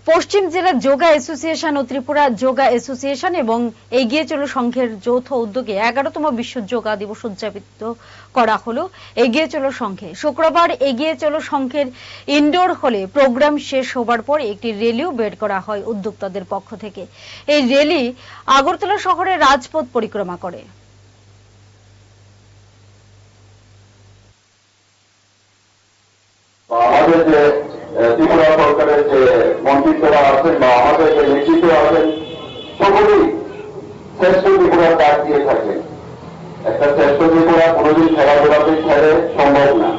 পশ্চিম জেলা যোগা অ্যাসোসিয়েশন ও ত্রিপুরা যোগা অ্যাসোসিয়েশন এবং এগিয়ে চলো সংঘের যৌথ উদ্যোগে 11তম বিশ্ব যোগা দিবস উদযাপিত করা হলো এগিয়ে চলো সংঘে। শুক্রবার এগিয়ে চলো সংঘের ইনডোর হলে প্রোগ্রাম শেষ হবার পর একটি র্যালিও বের করা হয় উদ্যোক্তাদের পক্ষ থেকে। এই র্যালি আগরতলা শহরের রাজপথ পরিক্রমা করে। আমাদের যে ত্রিপুরা সরকারের যে মন্ত্রিত্বরা আছেন বা আমাদের যে নেতৃত্ব আছেন সকলেই শ্রেষ্ঠ ত্রিপুরার ডাক দিয়ে থাকেন। একটা শ্রেষ্ঠ ত্রিপুরা কোনোদিন খেলাধুলাকে ছেড়ে সম্ভব না,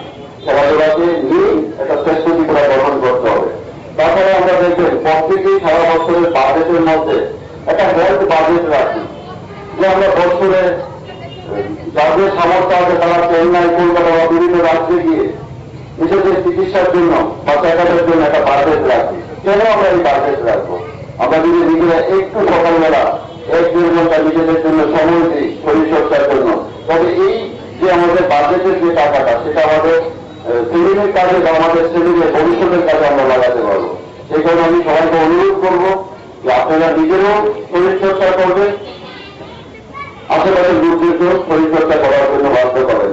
খেলাধুলাকে নিয়ে একটা শ্রেষ্ঠ ত্রিপুরা গঠন করতে হবে। তাছাড়া আমরা দেখবেন প্রত্যেকেই সারা বছরের বাজেটের মধ্যে একটা হেলথ বাজেট রাখি, যে আমরা বছরে যাদের সামর্থ্য আছে তারা চেন্নাই, কলকাতা বা বিভিন্ন রাজ্যে গিয়ে নিজেদের চিকিৎসার জন্য বা চেকআপের জন্য একটা বাজেট রাখি। কেন আমরা এই বাজেট রাখবো? আমরা যদি নিজেরা একটু সকালবেলা 1-1.5 ঘন্টা নিজেদের জন্য সময় দিই শরীরচর্চার জন্য, তবে এই যে আমাদের বাজেটের যে টাকাটা সেটা আমাদের শরীরের কাজে বা আমাদের শরীরের ভবিষ্যতের কাজে আমরা লাগাতে পারবো। সেই কারণে আমি সবাইকে অনুরোধ করবো যে আপনারা নিজেরও শরীরচর্চা করবেন, আশেপাশের লোকদেরকেও শরীরচর্চা করার জন্য বাধ্য করেন।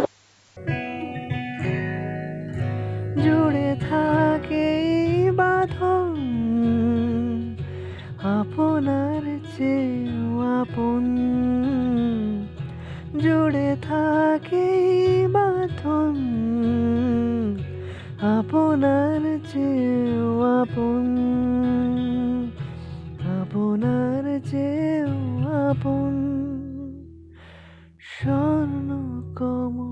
জুড়ে থাকে বাঁধন আপনার চেয়েও আপন, জুড়ে থাকে বাঁধন আপনার চেয়েও আপন, আপনার চেয়েও আপন। স্বর্ণ কমল